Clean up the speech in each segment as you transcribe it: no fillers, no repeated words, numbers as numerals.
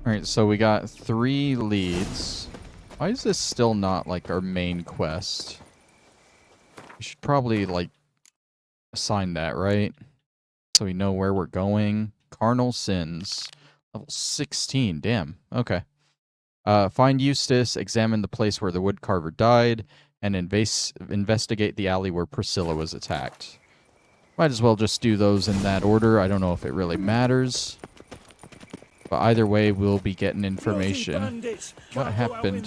Alright, so we got 3 leads. Why is this still not, like, our main quest? We should probably, like, assign that, right? So we know where we're going. Carnal sins. Level 16, damn. Okay. Find Eustace, examine the place where the woodcarver died, and investigate the alley where Priscilla was attacked. Might as well just do those in that order. I don't know if it really matters. But either way, we'll be getting information. What happened?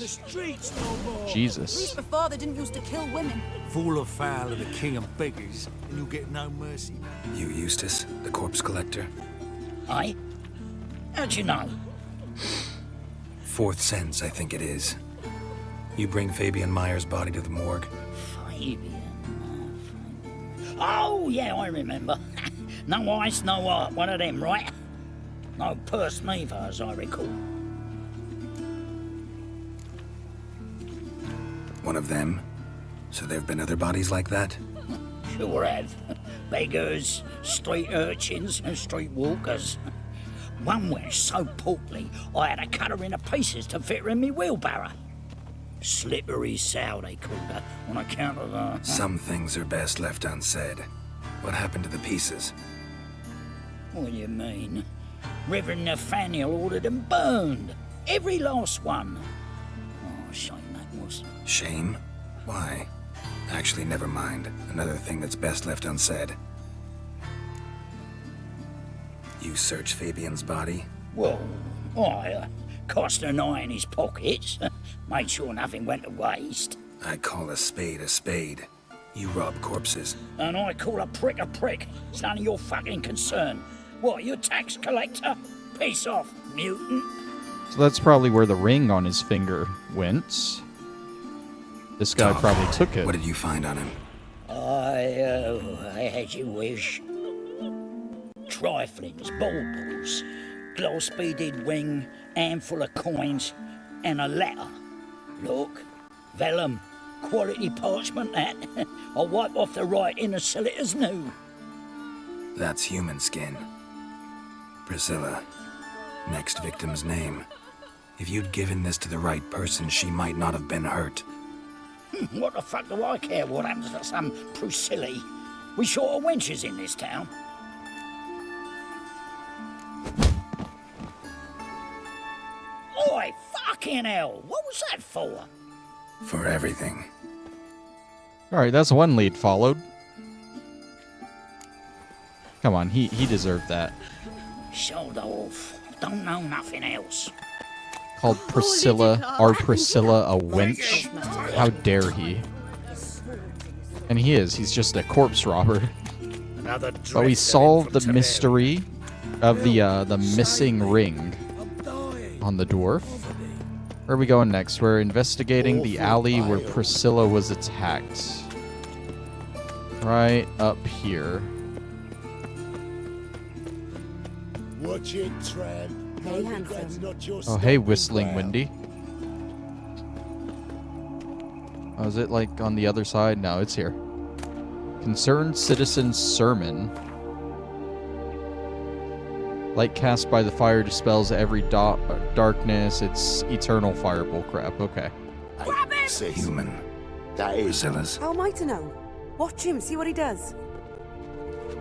Jesus. My father didn't used to kill women. Fall afoul of the king of beggars, and you'll get no mercy. You Eustace, the corpse collector? Aye? How'd you know? 4th sense, I think it is. You bring Fabian Meyer's body to the morgue. Fabian. Oh, yeah, I remember. No ice, no art. One of them, right? No purse neither, as I recall. One of them? So there have been other bodies like that? Sure have. Beggars, street urchins, and street walkers. One went so portly, I had to cut her into pieces to fit her in me wheelbarrow. Slippery sow, they called her, on account of the... Some things are best left unsaid. What happened to the pieces? What do you mean? Reverend Nathaniel ordered them burned. Every last one. Oh, shame that was. Shame? Why? Actually, never mind. Another thing that's best left unsaid. You searched Fabian's body? Well, I cast an eye in his pockets. Made sure nothing went to waste. I call a spade a spade. You rob corpses. And I call a prick a prick. It's none of your fucking concern. What, you tax collector? Piss off, mutant. So that's probably where the ring on his finger went. This guy probably took it. What did you find on him? I had you wish. Triflings, baubles, gloss-beaded ring, handful of coins, and a letter. Look, vellum, quality parchment that. I'll wipe off the writing and sell it as new. That's human skin. Priscilla. Next victim's name. If you'd given this to the right person, she might not have been hurt. What the fuck do I care what happens to some Priscilla? We short of wenches in this town. Oi, fucking hell! What was that for? For everything. Alright, that's one lead followed. Come on, he deserved that. Showed off. Don't know nothing else. Called Priscilla, our Priscilla, a wench. How dare he? And he is. He's just a corpse robber. But we solved the mystery of the missing ring on the dwarf. Where are we going next? We're investigating the alley where Priscilla was attacked. Right up here. Watch it, tramp. Hey, handsome. Oh, hey, Whistling Windy. Oh, is it like on the other side? No, it's here. Concerned Citizen's Sermon. Light cast by the fire dispels every darkness. It's eternal fireball crap. Okay. Human. That is. Priscilla's. How am I to know? Watch him, see what he does.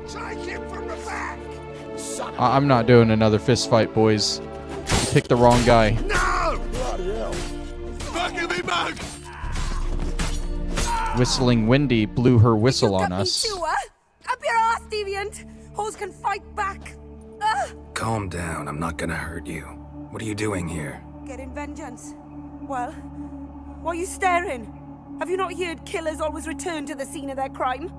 Take him from the back! Son of I'm not doing another fist fight, boys. You picked the wrong guy. No! Bloody hell. Fucking me mug! Whistling Windy blew her whistle on us. Me too, huh? Up your ass, deviant! Hoes can fight back. Calm down. I'm not gonna hurt you. What are you doing here? Getting vengeance. Well, why are you staring? Have you not heard killers always return to the scene of their crime?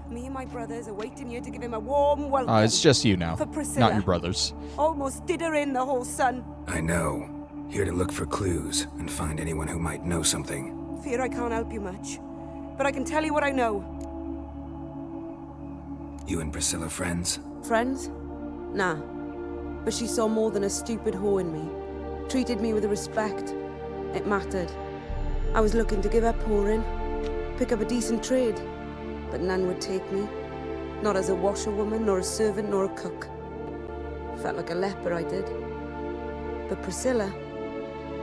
Me and my brothers are waiting here to give him a warm welcome. It's just you now, for Priscilla. not your brothers. Almost did her in, the whole son. I know. Here to look for clues and find anyone who might know something. Fear I can't help you much, but I can tell you what I know. You and Priscilla friends? Friends? Nah. But she saw more than a stupid whore in me. Treated me with respect. It mattered. I was looking to give up whoring, pick up a decent trade, but none would take me. Not as a washerwoman, nor a servant, nor a cook. Felt like a leper, I did. But Priscilla,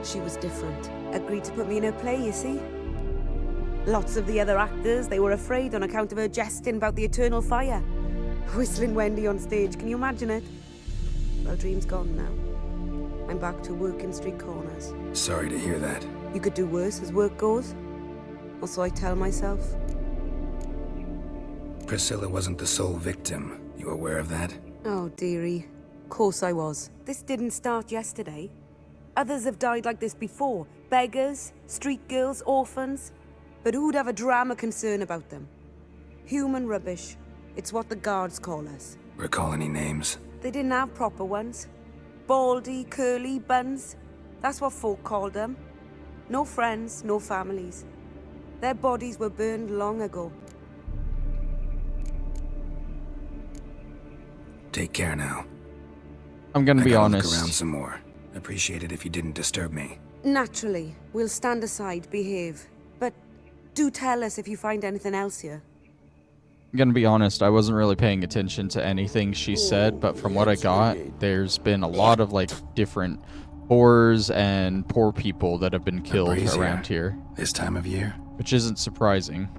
she was different. Agreed to put me in her play, you see? Lots of the other actors, they were afraid on account of her jesting about the eternal fire. Whistling Wendy on stage, can you imagine it? Well, dream's gone now. I'm back to working street corners. Sorry to hear that. You could do worse as work goes. Or so I tell myself. Priscilla wasn't the sole victim. You aware of that? Oh, dearie. Course I was. This didn't start yesterday. Others have died like this before. Beggars, street girls, orphans. But who'd have a drama concern about them? Human rubbish. It's what the guards call us. Recall any names? They didn't have proper ones. Baldy, curly, buns. That's what folk called them. No friends, no families. Their bodies were burned long ago. Take care now. I'm gonna be I gotta honest. look around some more. Appreciate it if you didn't disturb me. Naturally, we'll stand aside, behave. But do tell us if you find anything else here. I'm gonna be honest, I wasn't really paying attention to anything she said, but from what I got, there's been a lot of like different whores and poor people that have been killed around here. This time of year? Which isn't surprising.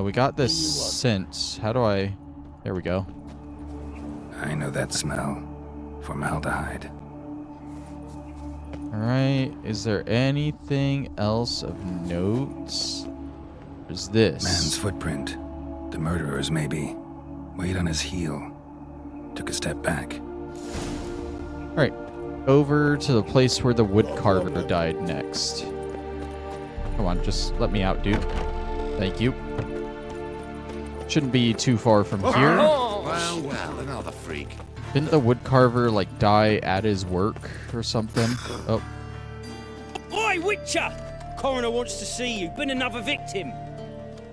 We got this scent. How do I... There we go. I know that smell. Formaldehyde. Alright, is there anything else of note? There's this. Man's footprint. The murderer's maybe. Weight on his heel. Took a step back. Alright, over to the place where the woodcarver died next. Come on, just let me out, dude. Thank you. Shouldn't be too far from here. Well, another freak. Didn't the woodcarver, like, die at his work or something? Oh, Oi, Witcher! Coroner wants to see you. Been another victim.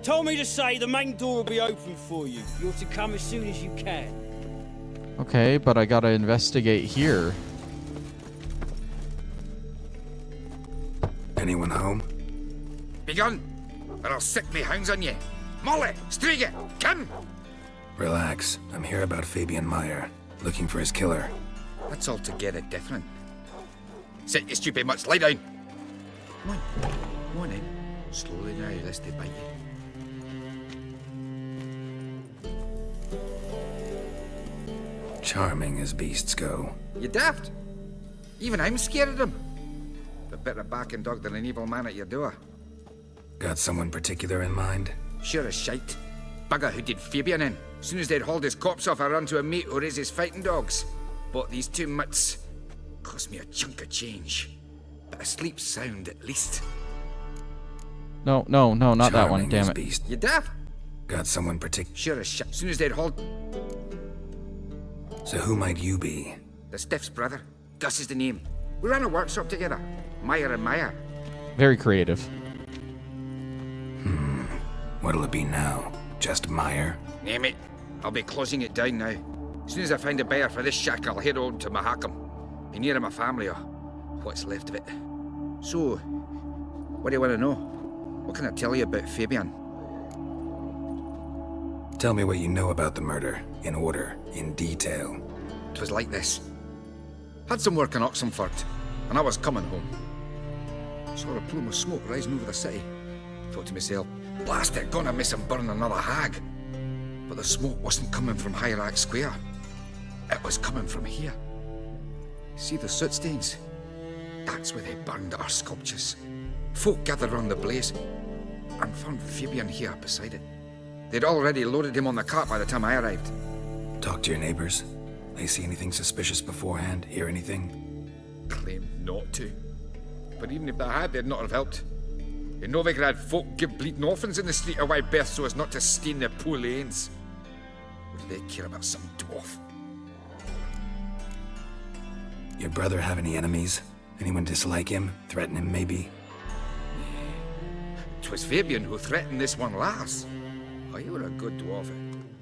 Told me to say the main door will be open for you. You're to come as soon as you can. okay, but I gotta investigate here. Anyone home? Begun, or I'll sick me hounds on you. Molly, Striga, come! Relax. I'm here about Fabian Meyer. Looking for his killer. That's altogether different. Sit, you stupid mutts, lie down. Come on in. Slowly now, lest they bite you. Charming as beasts go. You daft? Even I'm scared of them. But better backing dog than an evil man at your door. Got someone particular in mind? Sure as shite. Bugger who did Fabian in. Soon as they'd hauled his corpse off, I run to a mate who raises fighting dogs. Bought these two mutts. Cost me a chunk of change. But I sleep sound at least. No, not that one, Charming damn as it. beast. You daft? Got someone particular. Sure as shit. Soon as they'd hauled So who might you be? the Stiff's brother. Gus is the name. We ran a workshop together. Meyer and Meyer. Very creative. What'll it be now? Just Meyer? Name it. I'll be closing it down now. As soon as I find a buyer for this shack, I'll head on to Mahakam. Be near my family or what's left of it. So, what do you want to know? What can I tell you about Fabian? Tell me what you know about the murder. In order. In detail. It was like this. Had some work in Oxenford, and I was coming home. Saw a plume of smoke rising over the city. Thought to myself, blast it, gonna miss him burn another hag. But the smoke wasn't coming from Hierarch Square. It was coming from here. See the soot stains? That's where they burned our sculptures. Folk gathered round the blaze and found Fabian here beside it. They'd already loaded him on the cart by the time I arrived. Talk to your neighbors. They see anything suspicious beforehand? Hear anything? Claimed not to. But even if they had, they'd not have helped. In Novigrad, folk give bleeding orphans in the street a wide berth so as not to stain their poor lanes. What do they care about some dwarf? Your brother have any enemies? Anyone dislike him? Threaten him, maybe? 'Twas Fabian who threatened this one last. Oh, he were a good dwarf,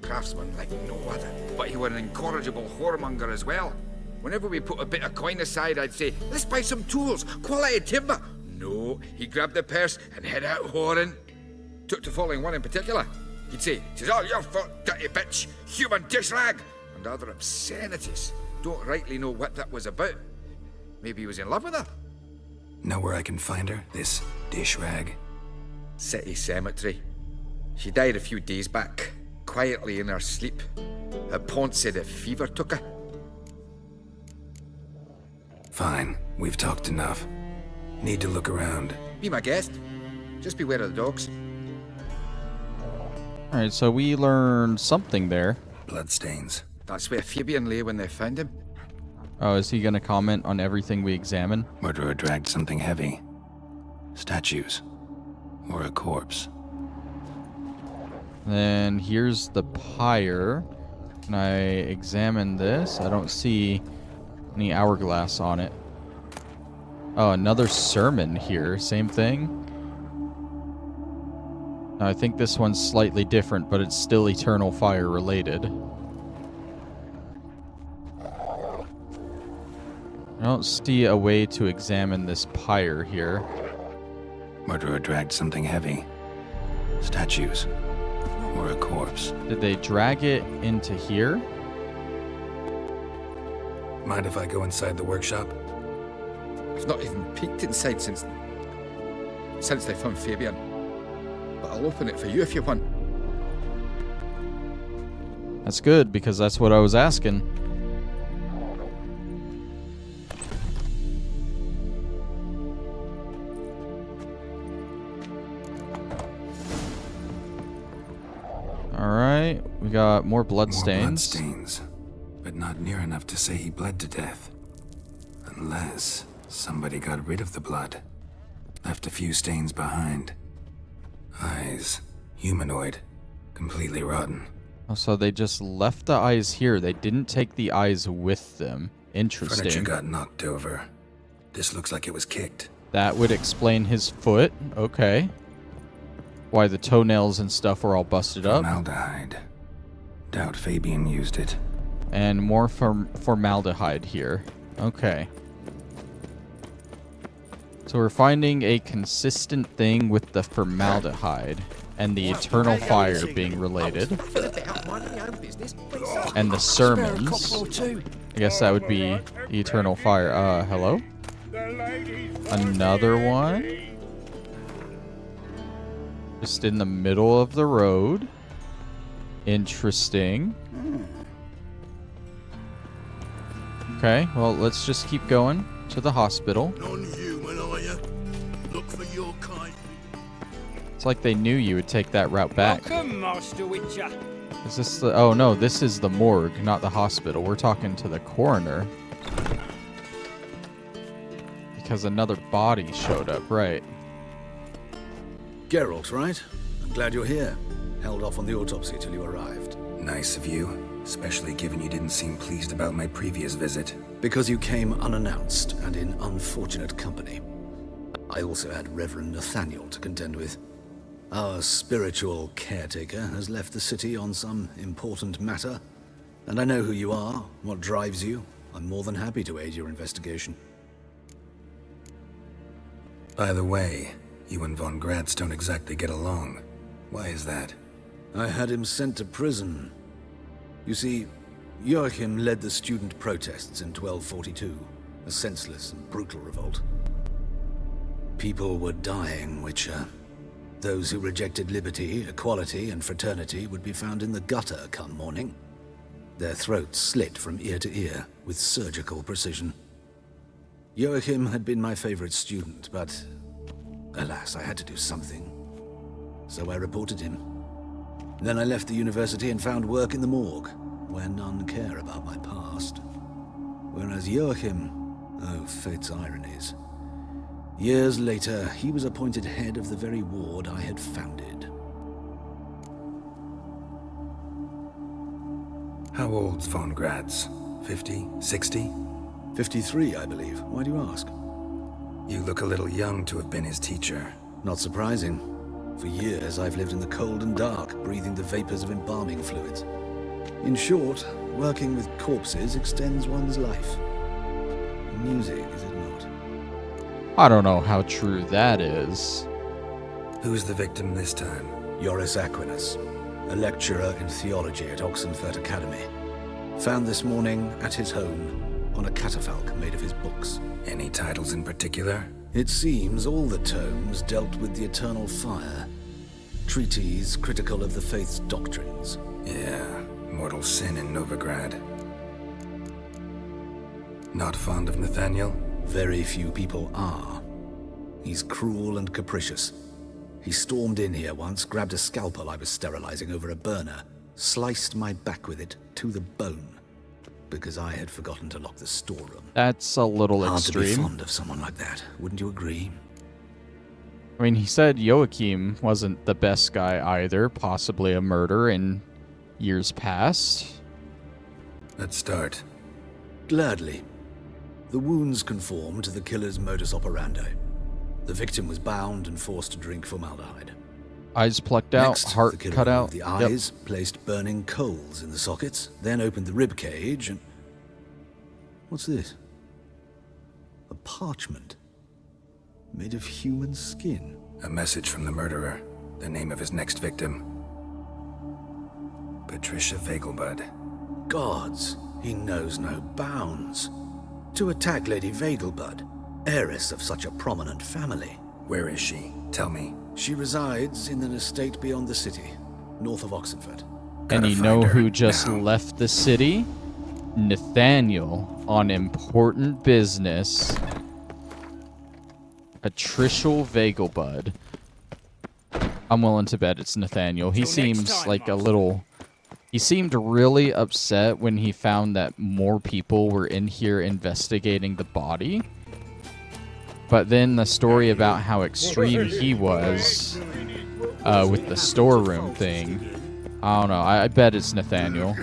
craftsman like no other. But he were an incorrigible whoremonger as well. Whenever we put a bit of coin aside, I'd say, let's buy some tools, quality timber. No, he grabbed the purse and head out whoring. Took to following one in particular. He'd say, "'Tis all your fault, dirty bitch, human dish rag," and other obscenities. Don't rightly know what that was about. Maybe he was in love with her. Know where I can find her? This dish rag? City cemetery. She died a few days back, quietly in her sleep. Her pont said a fever took her. Fine, we've talked enough. Need to look around. Be my guest. Just beware of the dogs. Alright, so we learned something there. Bloodstains. That's where Fabian lay when they found him. Oh, is he gonna comment on everything we examine? Murderer dragged something heavy. Statues. Or a corpse. Then here's the pyre. Can I examine this? I don't see any hourglass on it. Oh, another sermon here. Same thing. I think this one's slightly different, but it's still eternal fire related. I don't see a way to examine this pyre here. Murderer dragged something heavy. Statues. Or a corpse. Did they drag it into here? Mind if I go inside the workshop? I've not even peeked inside since they found Fabian. But I'll open it for you if you want. That's good, because that's what I was asking. Alright, we got more bloodstains. More bloodstains, but not near enough to say he bled to death. Unless somebody got rid of the blood. Left a few stains behind. Eyes. Humanoid. Completely rotten. Oh, so they just left the eyes here. They didn't take the eyes with them. Interesting. Furniture got knocked over. This looks like it was kicked. That would explain his foot. Okay. Why the toenails and stuff were all busted up. Formaldehyde. Doubt Fabian used it. And more formaldehyde here. Okay. So we're finding a consistent thing with the formaldehyde and the eternal fire being related. And the sermons. I guess that would be the eternal fire. Hello? Another one? Just in the middle of the road. Interesting. Okay, well, let's just keep going to the hospital. Non-human, are you? Look for your kind. It's like they knew you would take that route back. Welcome, Master Witcher. Is this the... Oh, no, this is the morgue, not the hospital. We're talking to the coroner. Because another body showed up, right. Geralt, right? I'm glad you're here. Held off on the autopsy till you arrived. Nice of you. Especially given you didn't seem pleased about my previous visit. Because you came unannounced and in unfortunate company. I also had Reverend Nathaniel to contend with. Our spiritual caretaker has left the city on some important matter. And I know who you are, what drives you. I'm more than happy to aid your investigation. By the way, you and Von Gratz don't exactly get along. Why is that? I had him sent to prison. You see, Joachim led the student protests in 1242, a senseless and brutal revolt. People were dying, Witcher. Those who rejected liberty, equality, and fraternity would be found in the gutter come morning. Their throats slit from ear to ear with surgical precision. Joachim had been my favorite student, but alas, I had to do something. So I reported him. Then I left the university and found work in the morgue, where none care about my past. Whereas Joachim, oh, fate's ironies. Years later, he was appointed head of the very ward I had founded. How old's Von Gratz? 50? 60? 53, I believe. Why do you ask? You look a little young to have been his teacher. Not surprising. For years, I've lived in the cold and dark, breathing the vapors of embalming fluids. In short, working with corpses extends one's life. Music, is it not? I don't know how true that is. Who's the victim this time? Joris Aquinas, a lecturer in theology at Oxenfurt Academy. Found this morning at his home, on a catafalque made of his books. Any titles in particular? It seems all the tomes dealt with the eternal fire. Treatises critical of the faith's doctrines. Yeah, mortal sin in Novigrad. Not fond of Nathaniel? Very few people are. He's cruel and capricious. He stormed in here once, grabbed a scalpel I was sterilizing over a burner, sliced my back with it to the bone, because I had forgotten to lock the storeroom. That's a little Hard to be extreme. fond of someone like that, wouldn't you agree? I mean, he said Joachim wasn't the best guy either, possibly a murderer in years past. Let's start. Gladly. The wounds conform to the killer's modus operandi. The victim was bound and forced to drink formaldehyde. Eyes plucked out, Next, heart the killer cut out. removed the eyes, placed burning coals in the sockets, then opened the rib cage and... What's this? A parchment. Made of human skin. A message from the murderer. The name of his next victim. Patricia Vegelbud. Gods, he knows no bounds. To attack Lady Vegelbud, heiress of such a prominent family. Where is she? Tell me. She resides in an estate beyond the city, north of Oxenford. And Gotta you find know her who just now. left the city? Nathaniel, on important business. Patricia Vegelbud. I'm willing to bet it's Nathaniel. He Till next seems time, like a Master. little... He seemed really upset when he found that more people were in here investigating the body. But then the story about how extreme he was with the storeroom thing. I don't know. I bet it's Nathaniel.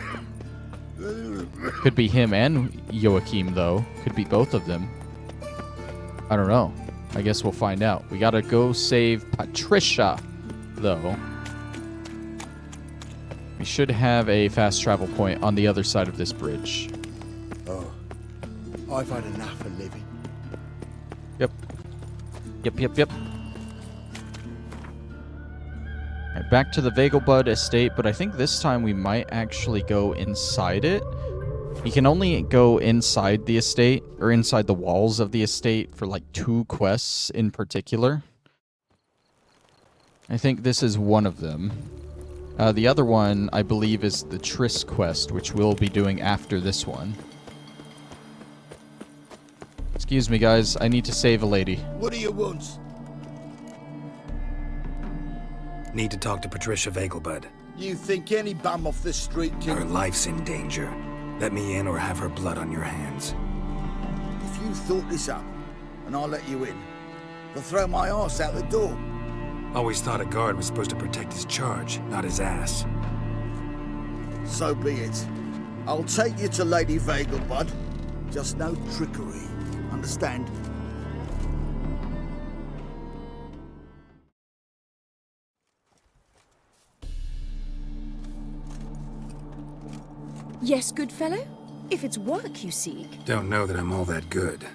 Could be him and Joachim, though. Could be both of them. I don't know. I guess we'll find out. We gotta go save Patricia, though. We should have a fast travel point on the other side of this bridge. Oh, I've had enough of living. Yep. Yep. Alright, back to the Vegelbud estate, but I think this time we might actually go inside it. You can only go inside the estate, or inside the walls of the estate, for like 2 quests in particular. I think this is one of them. The other one, I believe, is the Triss quest, which we'll be doing after this one. Excuse me, guys. I need to save a lady. What do you want? Need to talk to Patricia Vegelbud. You think any bum off the street Her can... life's in danger. Let me in or have her blood on your hands. If you thought this up, and I'll let you in, they'll throw my ass out the door. Always thought a guard was supposed to protect his charge, not his ass. So be it. I'll take you to Lady Vegelbud. Just no trickery. Understand? Yes, good fellow? If it's work you seek. Don't know that I'm all that good.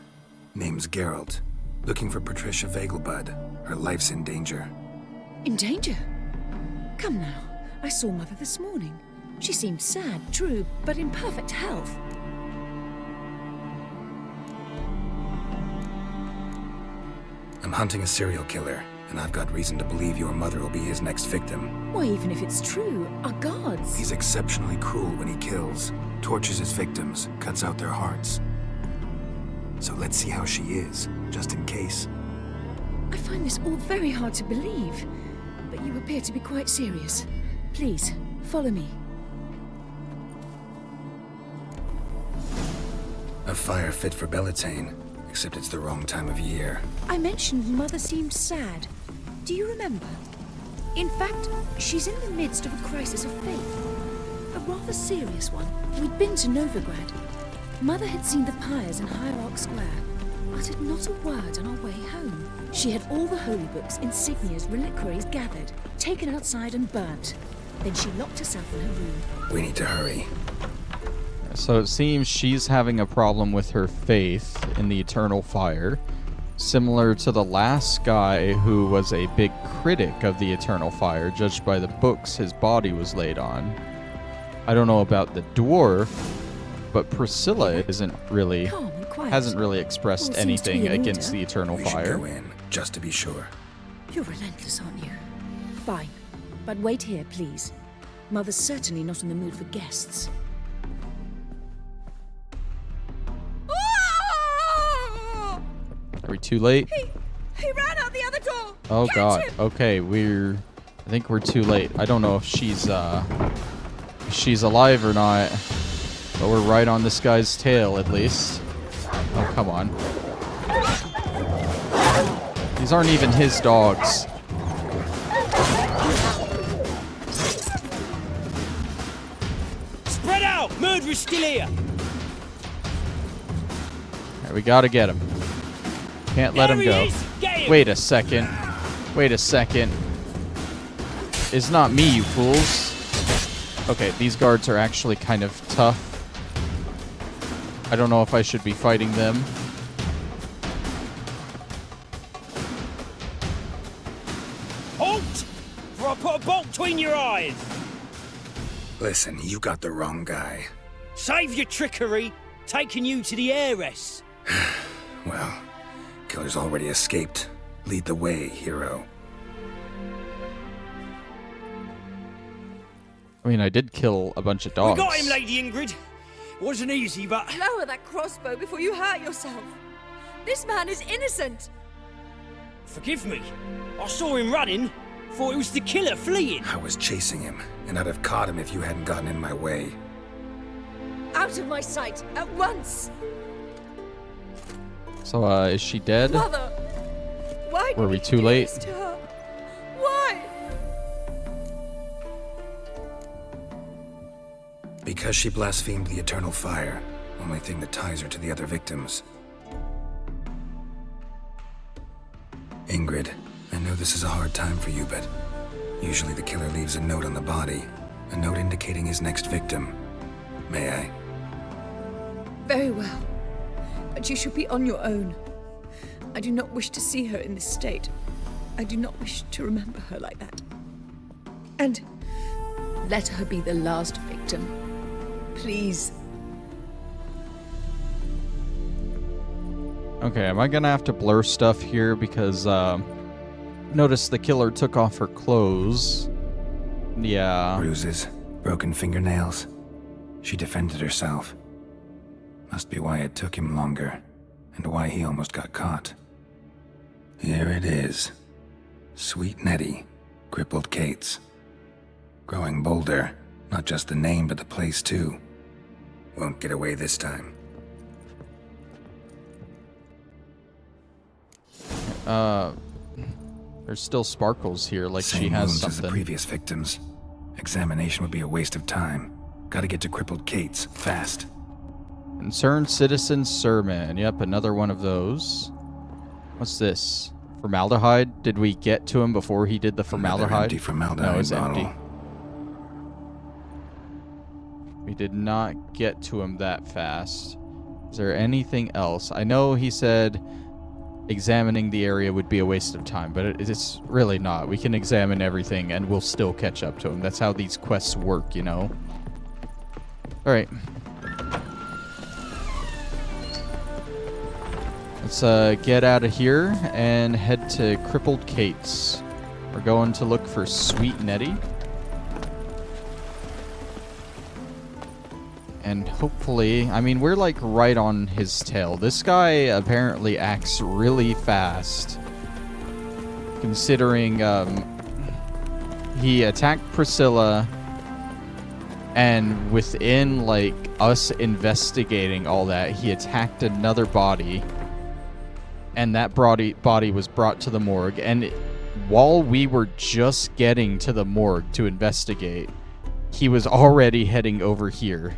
Name's Geralt. Looking for Patricia Vegelbud. Her life's in danger. In danger? Come now. I saw Mother this morning. She seemed sad, true, but in perfect health. I'm hunting a serial killer, and I've got reason to believe your mother will be his next victim. Why, even if it's true, our gods... He's exceptionally cruel when he kills, tortures his victims, cuts out their hearts. So let's see how she is, just in case. I find this all very hard to believe, but you appear to be quite serious. Please, follow me. A fire fit for Bellatane, except it's the wrong time of year. I mentioned Mother seemed sad. Do you remember? In fact, she's in the midst of a crisis of faith. A rather serious one. We'd been to Novigrad. Mother had seen the pyres in Hierarch Square, uttered not a word on our way home. She had all the holy books, insignias, reliquaries gathered, taken outside and burnt. Then she locked herself in her room. We need to hurry. So it seems she's having a problem with her faith in the eternal fire, similar to the last guy who was a big critic of the eternal fire, judged by the books his body was laid on. I don't know about the dwarf, but Priscilla isn't really, Calm and quiet. hasn't really expressed All seems to be anything in against order. the eternal We should fire. go in, just to be sure. You're relentless, aren't you? Fine. But wait here, please. Mother's certainly not in the mood for guests. Are we too late? He ran out the other door! Oh Catch god. him! Okay, I think we're too late. I don't know if she's alive or not. But we're right on this guy's tail at least. Oh, come on. These aren't even his dogs. Spread out! Murderer's still here! Alright, we gotta get him. Can't let him There he go. is! Get him! Wait a second. Wait a second. It's not me, you fools. Okay, these guards are actually kind of tough. I don't know if I should be fighting them. Halt! Or I'll put a bolt between your eyes! Listen, you got the wrong guy. Save your trickery, taking you to the heiress. Well, killer's already escaped. Lead the way, hero. I mean, I did kill a bunch of We dogs. got him, Lady Ingrid. Wasn't easy, but... Lower that crossbow before you hurt yourself. This man is innocent. Forgive me. I saw him running. Thought it was the killer fleeing. I was chasing him, and I'd have caught him if you hadn't gotten in my way. Out of my sight, at once. So, is she dead? Mother, why Were did we you too do late? this to her? Why? Because she blasphemed the eternal fire. Only thing that ties her to the other victims. Ingrid, I know this is a hard time for you, but usually the killer leaves a note on the body. A note indicating his next victim. May I? Very well. But you should be on your own. I do not wish to see her in this state. I do not wish to remember her like that. And let her be the last victim. Please. Okay, am I gonna have to blur stuff here because, notice the killer took off her clothes. Yeah. Bruises, broken fingernails. She defended herself. Must be why it took him longer, and why he almost got caught. Here it is. Sweet Nettie, crippled Kate's. Growing bolder, not just the name but the place too. Won't get away this time. There's still sparkles here, like Same she has wounds as the something. previous victims. Examination would be a waste of time. Gotta get to crippled Kate's, fast. Concerned Citizen Sermon. Yep, another one of those. What's this? Formaldehyde? Did we get to him before he did the Another formaldehyde? empty formaldehyde No, it's bottle. empty. We did not get to him that fast. Is there anything else? I know he said examining the area would be a waste of time, but it's really not. We can examine everything and we'll still catch up to him. That's how these quests work, you know? Alright. Let's get out of here and head to Crippled Kate's. We're going to look for Sweet Nettie. And hopefully, I mean, we're like right on his tail. This guy apparently acts really fast. Considering he attacked Priscilla, and within like us investigating all that, he attacked another body. And that body was brought to the morgue. And while we were just getting to the morgue to investigate, he was already heading over here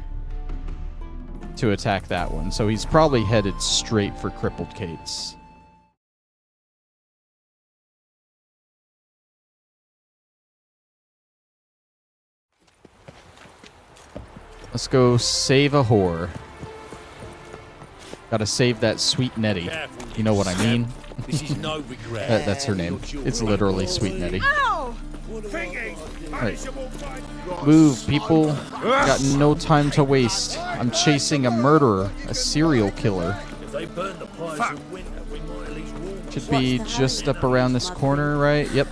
to attack that one. So he's probably headed straight for Crippled Kate's. Let's go save a whore. Gotta save that Sweet Nettie. You know what I mean? This is Novigrad. That's her name. It's literally Sweet Nettie. Ow! Thingy! Alright. Move, people. Got no time to waste. I'm chasing a murderer, a serial killer. Should be just up around this corner, right? Yep.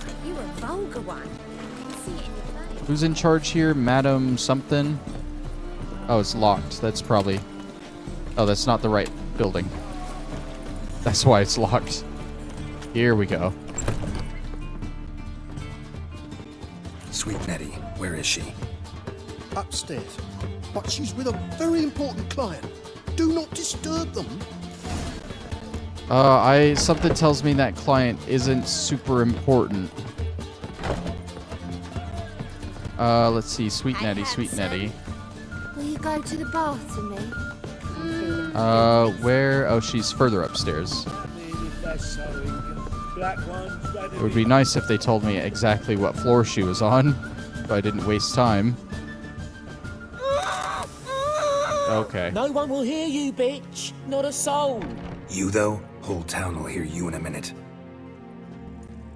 Who's in charge here? Madam something? Oh, it's locked. That's probably... Oh, that's not the right building. That's why it's locked. Here we go. Sweet Nettie, where is she? Upstairs. But she's with a very important client. Do not disturb them. Something tells me that client isn't super important. Let's see. Sweet Nettie, Sweet Nettie. Will you go to the bath for me? Where? Oh, she's further upstairs. It would be nice if they told me exactly what floor she was on, so I didn't waste time. Okay. No one will hear you, bitch. Not a soul. You, though? Whole town will hear you in a minute.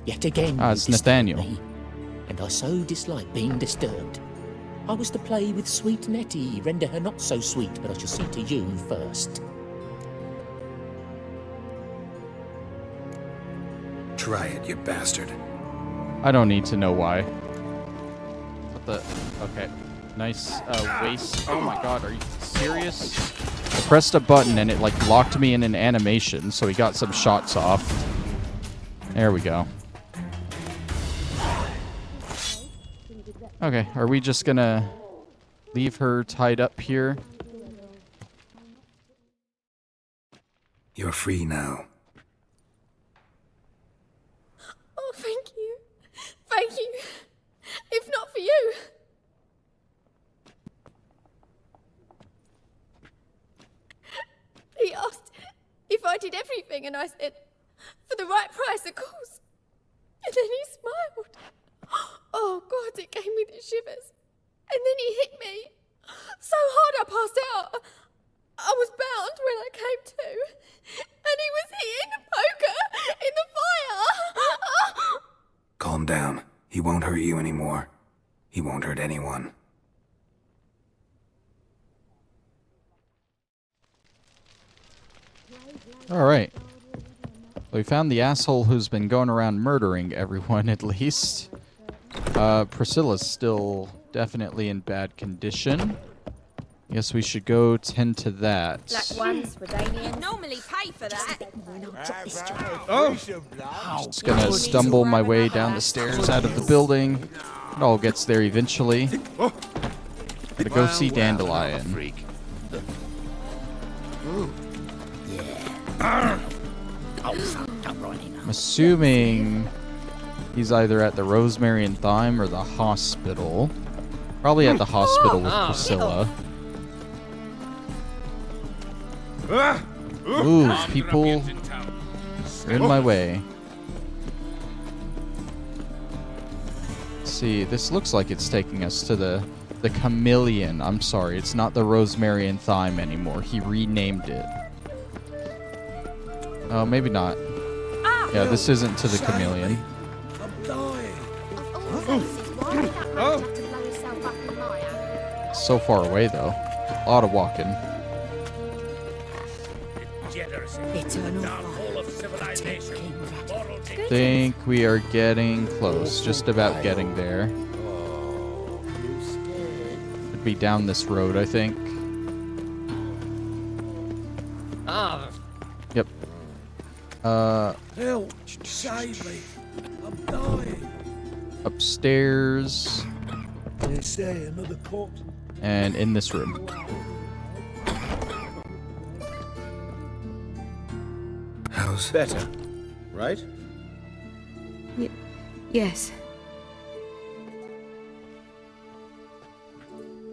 Yet again, it's you disturbed Nathaniel. me, and I so dislike being disturbed. I was to play with sweet Nettie, render her not so sweet, but I shall see to you first. Try it, you bastard. I don't need to know why. What the? Okay. Nice waist. Oh my god, are you serious? I pressed a button and it like locked me in an animation, so he got some shots off. There we go. Okay, are we just gonna leave her tied up here? You're free now. Oh, thank you. Thank you. If not for you. He asked if I did everything, and I said, for the right price, of course. And then he smiled. Oh, God, it gave me the shivers. And then he hit me so hard I passed out. I was bound when I came to. And he was hitting the poker in the fire. Calm down. He won't hurt you anymore. He won't hurt anyone. Alright. We found the asshole who's been going around murdering everyone, at least. Priscilla's still definitely in bad condition. Guess we should go tend to that. Black ones for Damien. Normally pay for that. Just gonna stumble my way down the stairs out of the building. It all gets there eventually. Gotta go see Dandelion. I'm assuming he's either at the Rosemary and Thyme or the hospital. Probably at the hospital with Priscilla. Move, people. You're in my way. Let's see, this looks like it's taking us to the Chameleon. I'm sorry, it's not the Rosemary and Thyme anymore. He renamed it. Oh, maybe not. Yeah, this isn't to the Chameleon. So far away, though. A lot of walking. Think we are getting close. Just about getting there. Could be down this road, I think. Yep. Help! Save me! I'm dying! Upstairs. It's there, another corpse. And in this room. How's better, right? Yes.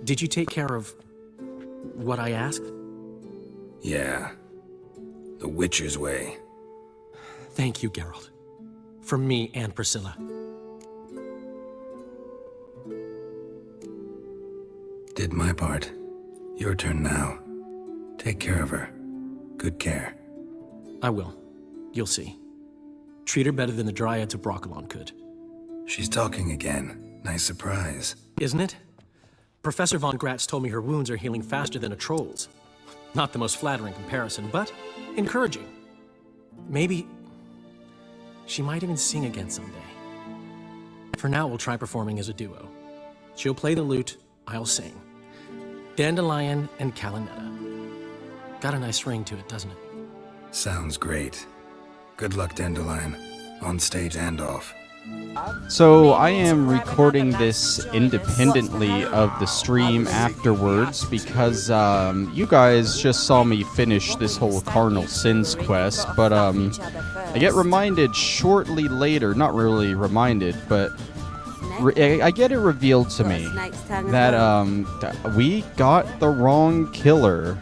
Did you take care of what I asked? Yeah. The Witcher's way. Thank you, Geralt. From me and Priscilla. Did my part. Your turn now. Take care of her. Good care. I will. You'll see. Treat her better than the Dryads of Broccolon could. She's talking again. Nice surprise. Isn't it? Professor von Gratz told me her wounds are healing faster than a troll's. Not the most flattering comparison, but encouraging. Maybe she might even sing again someday. For now, we'll try performing as a duo. She'll play the lute, I'll sing. Dandelion and Calinetta. Got a nice ring to it, doesn't it? Sounds great. Good luck, Dandelion. On stage and off. So I am recording this independently of the stream afterwards because you guys just saw me finish this whole Carnal Sins quest, but I get reminded shortly later, not really reminded, but I get it revealed to me that we got the wrong killer.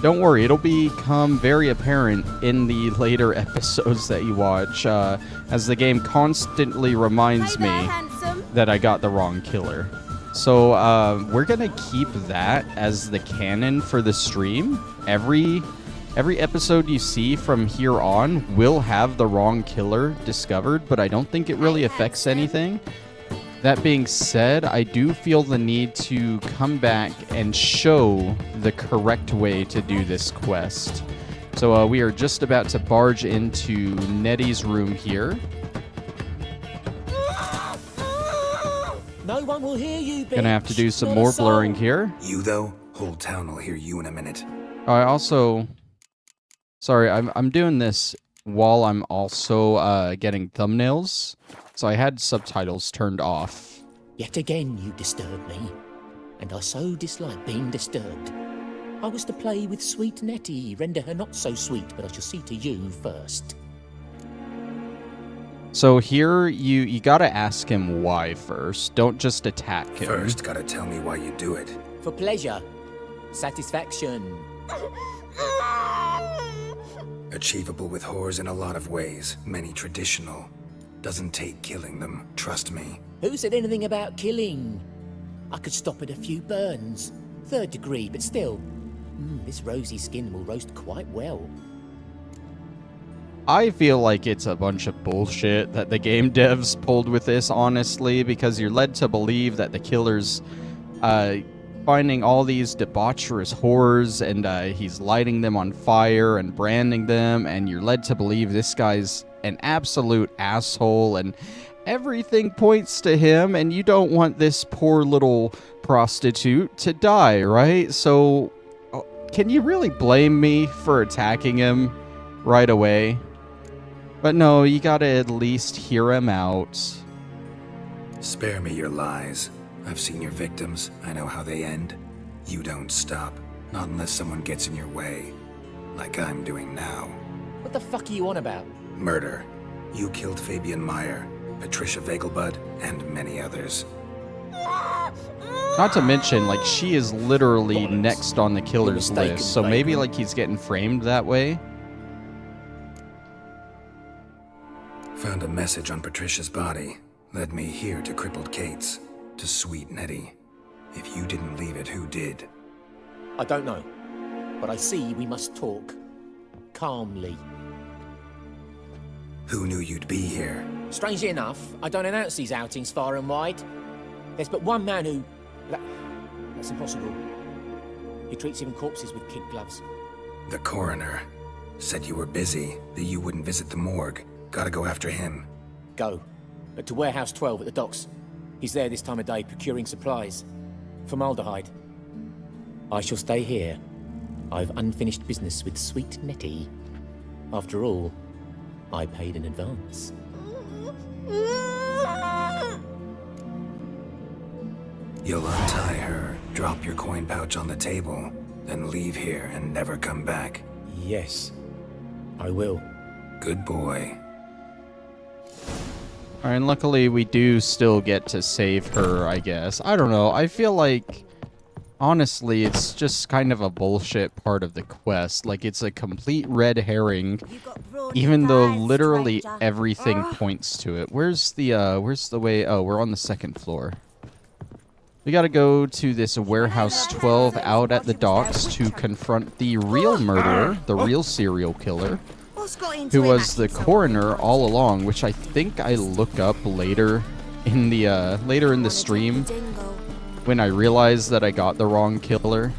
Don't worry, it'll become very apparent in the later episodes that you watch, as the game constantly reminds me that I got the wrong killer. So we're gonna keep that as the canon for the stream. Every episode you see from here on will have the wrong killer discovered, but I don't think it really affects anything. That being said, I do feel the need to come back and show the correct way to do this quest. So we are just about to barge into Nettie's room here. No one will hear you, bitch. Gonna have to do some more blurring here. You, though? Whole town will hear you in a minute. I also... Sorry, I'm doing this while I'm also getting thumbnails. So I had subtitles turned off. Yet again you disturb me, and I so dislike being disturbed. I was to play with sweet Nettie, render her not so sweet, but I shall see to you first. So here, you gotta ask him why first. Don't just attack him. First, gotta tell me why you do it. For pleasure. Satisfaction. Achievable with whores in a lot of ways, many traditional. Doesn't take killing them, trust me. Who said anything about killing? I could stop at a few burns. 3rd degree, but still. This rosy skin will roast quite well. I feel like it's a bunch of bullshit that the game devs pulled with this, honestly, because you're led to believe that the killer's finding all these debaucherous whores and he's lighting them on fire and branding them, and you're led to believe this guy's an absolute asshole and everything points to him, and you don't want this poor little prostitute to die, right? So can you really blame me for attacking him right away? But no, you gotta at least hear him out. Spare me your lies. I've seen your victims. I know how they end. You don't stop. Not unless someone gets in your way. Like I'm doing now. What the fuck are you on about? Murder. You killed Fabian Meyer, Patricia Vegelbud, and many others. Not to mention, like, she is literally next on the killer's list, so maybe, like, he's getting framed that way. Found a message on Patricia's body. Led me here to crippled Kate's. To sweet Nettie. If you didn't leave it, who did? I don't know. But I see we must talk. Calmly. Who knew you'd be here? Strangely enough, I don't announce these outings far and wide. There's but one man who... That's impossible. He treats even corpses with kid gloves. The coroner. Said you were busy, that you wouldn't visit the morgue. Gotta go after him. Go. But to Warehouse 12 at the docks. He's there this time of day procuring supplies. Formaldehyde. I shall stay here. I've unfinished business with sweet Nettie. After all, I paid in advance. You'll untie her, drop your coin pouch on the table, then leave here and never come back. Yes, I will. Good boy. Alright, and luckily we do still get to save her, I guess. I don't know, I feel like, honestly, it's just kind of a bullshit part of the quest. Like, it's a complete red herring, even though literally everything points to it. Where's the way? Oh, we're on the 2nd floor. We gotta go to this Warehouse 12 out at the docks to confront the real murderer, the real serial killer, who was the coroner all along, which I think I look up later in the later in the stream when I realized that I got the wrong killer.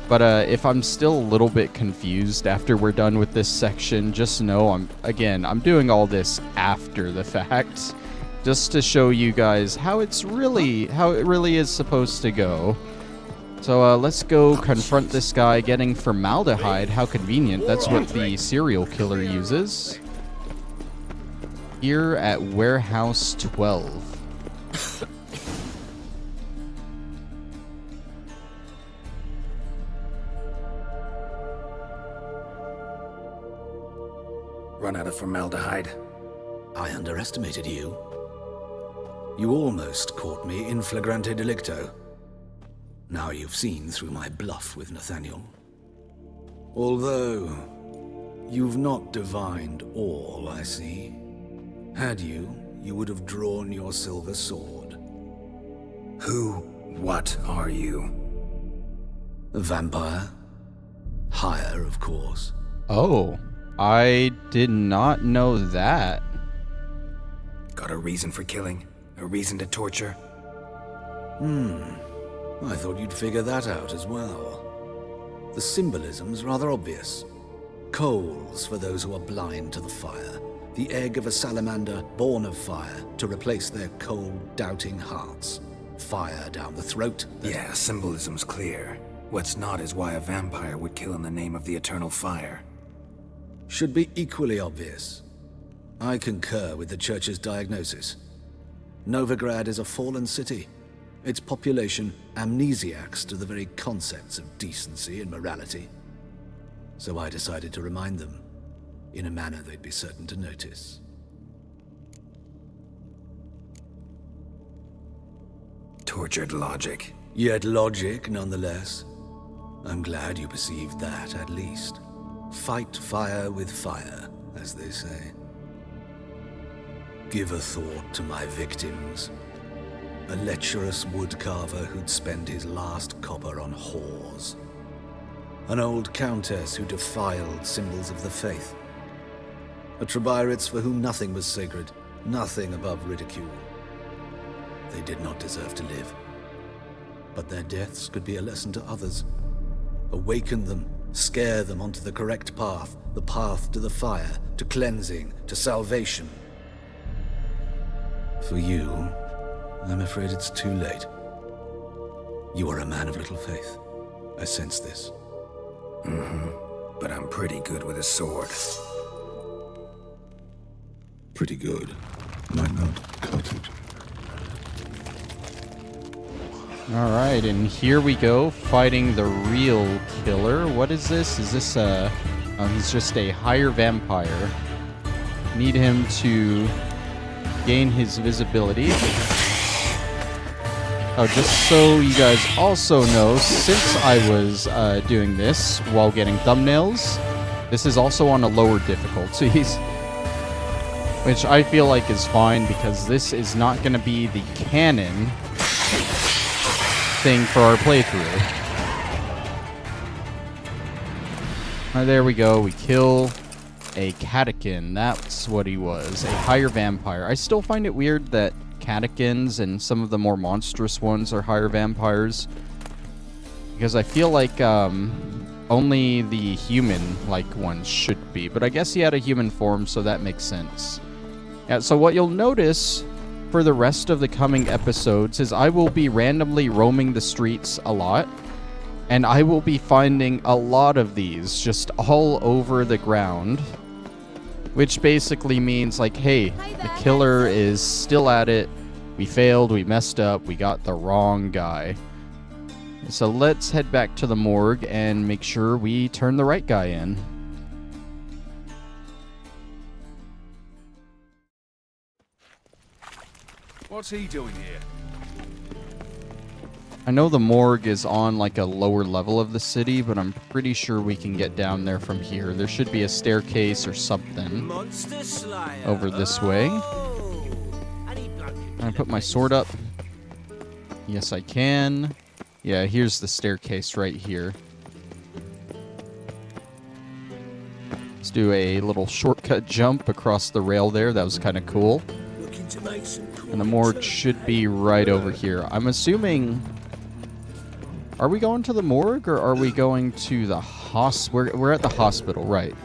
But if I'm still a little bit confused after we're done with this section, just know I'm doing all this after the fact, just to show you guys how it really is supposed to go. So let's go confront this guy getting formaldehyde. How convenient. That's what the serial killer uses. Here at Warehouse 12. Run out of formaldehyde. I underestimated you. You almost caught me in flagrante delicto. Now you've seen through my bluff with Nathaniel. Although, you've not divined all, I see. Had you, you would have drawn your silver sword. What are you? A vampire. Higher, of course. Oh, I did not know that. Got a reason for killing? A reason to torture? I thought you'd figure that out as well. The symbolism's rather obvious. Coals for those who are blind to the fire. The egg of a salamander born of fire to replace their cold, doubting hearts. Fire down the throat. Yeah, symbolism's clear. What's not is why a vampire would kill in the name of the eternal fire. Should be equally obvious. I concur with the Church's diagnosis. Novigrad is a fallen city. Its population amnesiacs to the very concepts of decency and morality. So I decided to remind them, in a manner they'd be certain to notice. Tortured logic. Yet logic, nonetheless. I'm glad you perceived that, at least. Fight fire with fire, as they say. Give a thought to my victims. A lecherous woodcarver who'd spend his last copper on whores. An old countess who defiled symbols of the faith. A Trebirates for whom nothing was sacred, nothing above ridicule. They did not deserve to live. But their deaths could be a lesson to others. Awaken them, scare them onto the correct path, the path to the fire, to cleansing, to salvation. For you, I'm afraid it's too late. You are a man of little faith. I sense this. But I'm pretty good with a sword. Pretty good. Might not cut it. Alright, and here we go, fighting the real killer. What is this? Is this he's just a higher vampire. Need him to gain his visibility. Oh, just so you guys also know, since I was doing this while getting thumbnails, this is also on a lower difficulty, which I feel like is fine because this is not going to be the canon thing for our playthrough. Alright, there we go. We kill a catechin. That's what he was. A higher vampire. I still find it weird that catechins and some of the more monstrous ones are higher vampires, because I feel like only the human-like ones should be. But I guess he had a human form, so that makes sense. Yeah, so what you'll notice for the rest of the coming episodes is I will be randomly roaming the streets a lot, and I will be finding a lot of these just all over the ground, which basically means like, hey, the killer is still at it, we failed, we messed up, we got the wrong guy. So let's head back to the morgue and make sure we turn the right guy in. What's he doing here? I know the morgue is on like a lower level of the city, but I'm pretty sure we can get down there from here. There should be a staircase or something over this way. Can I put my sword up? Yes, I can. Yeah, here's the staircase right here. Let's do a little shortcut jump across the rail there. That was kind of cool. Looking to make some And the morgue should be right over here. I'm assuming... Are we going to the morgue, or are we going to the We're at the hospital, right.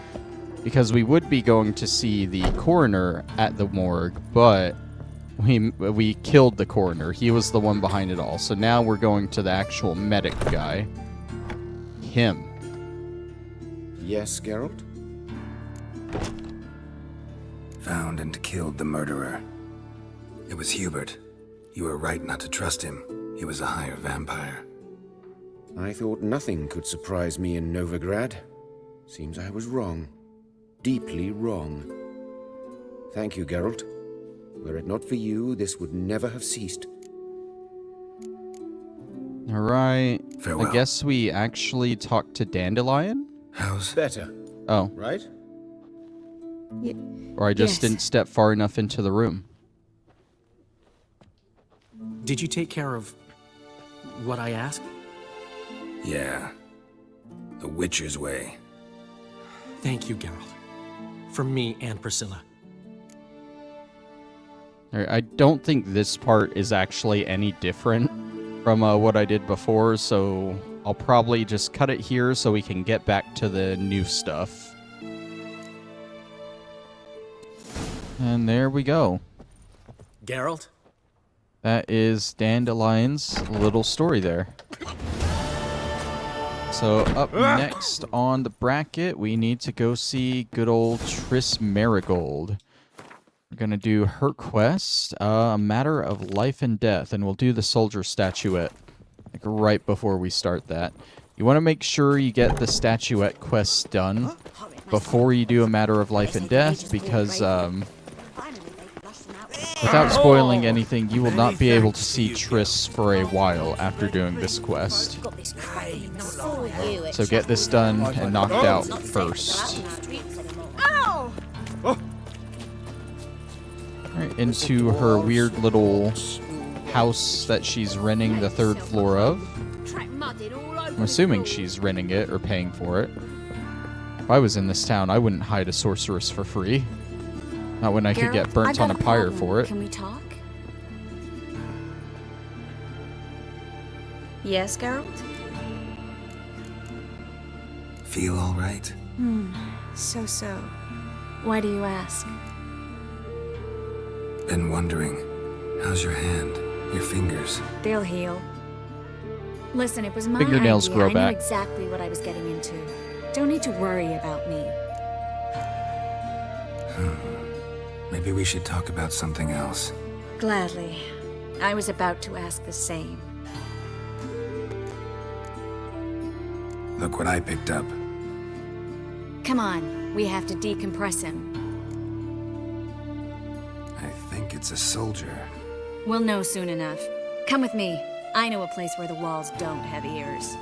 Because we would be going to see the coroner at the morgue, but we killed the coroner. He was the one behind it all. So now we're going to the actual medic guy. Him. Yes, Geralt? Found and killed the murderer. It was Hubert. You were right not to trust him. He was a higher vampire. I thought nothing could surprise me in Novigrad. Seems I was wrong. Deeply wrong. Thank you, Geralt. Were it not for you, this would never have ceased. Alright. Farewell. I guess we actually talked to Dandelion? How's... Better. Oh. Right? Or I just didn't step far enough into the room. Did you take care of what I asked? Yeah. The Witcher's way. Thank you, Geralt. For me and Priscilla. Alright, I don't think this part is actually any different from what I did before, so I'll probably just cut it here so we can get back to the new stuff. And there we go. Geralt? That is Dandelion's little story there. So up next on the bracket, we need to go see good old Triss Marigold. We're going to do her quest, a matter of life and death, and we'll do the soldier statuette like right before we start that. You want to make sure you get the statuette quests done before you do a matter of life and death, because without spoiling anything, you will not be able to see Triss for a while after doing this quest. So get this done and knocked out first. Alright, into her weird little house that she's renting the 3rd floor of. I'm assuming she's renting it or paying for it. If I was in this town, I wouldn't hide a sorceress for free. Not when I could get burnt on a pyre for it. Can we talk? Yes, Geralt? Feel all right? So. Why do you ask? Been wondering. How's your hand? Your fingers? They'll heal. Listen, it was my Fingernails idea. grow I back. knew exactly what I was getting into. Don't need to worry about me. Maybe we should talk about something else. Gladly. I was about to ask the same. Look what I picked up. Come on, we have to decompress him. I think it's a soldier. We'll know soon enough. Come with me. I know a place where the walls don't have ears.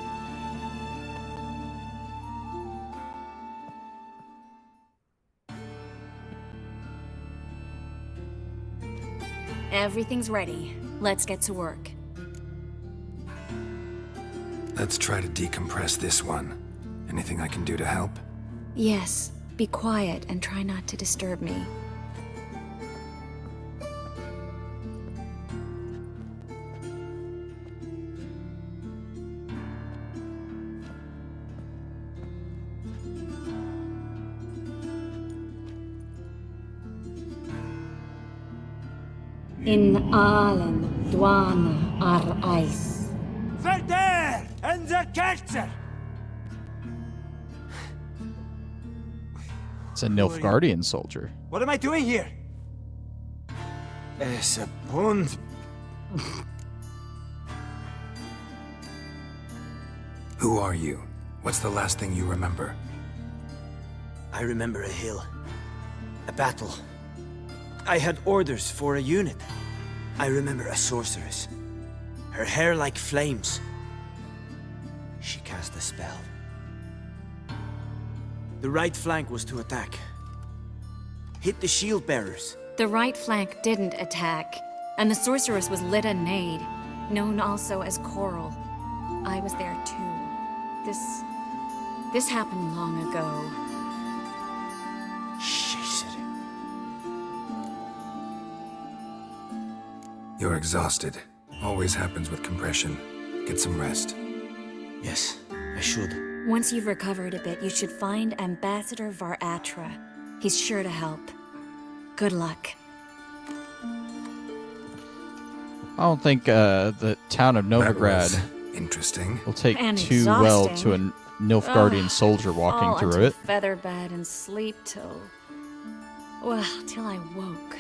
Everything's ready. Let's get to work. Let's try to decompress this one. Anything I can do to help? Yes, be quiet and try not to disturb me. In Allen, Dwana, ar Eis. Verder and the Kerzer! It's a Nilfgaardian soldier. What am I doing here? Es a bond. Who are you? What's the last thing you remember? I remember a hill. A battle. I had orders for a unit. I remember a sorceress. Her hair like flames. She cast a spell. The right flank was to attack. Hit the shield bearers. The right flank didn't attack, and the sorceress was Lita Nade, known also as Coral. I was there too. This happened long ago. You're exhausted. Always happens with compression. Get some rest. Yes, I should. Once you've recovered a bit, you should find Ambassador Varatra. He's sure to help. Good luck. I don't think the town of Novigrad interesting. will take And too well exhausting. to a Nilfgaardian soldier walking Fall through into it. feather bed and sleep till... well, till I woke.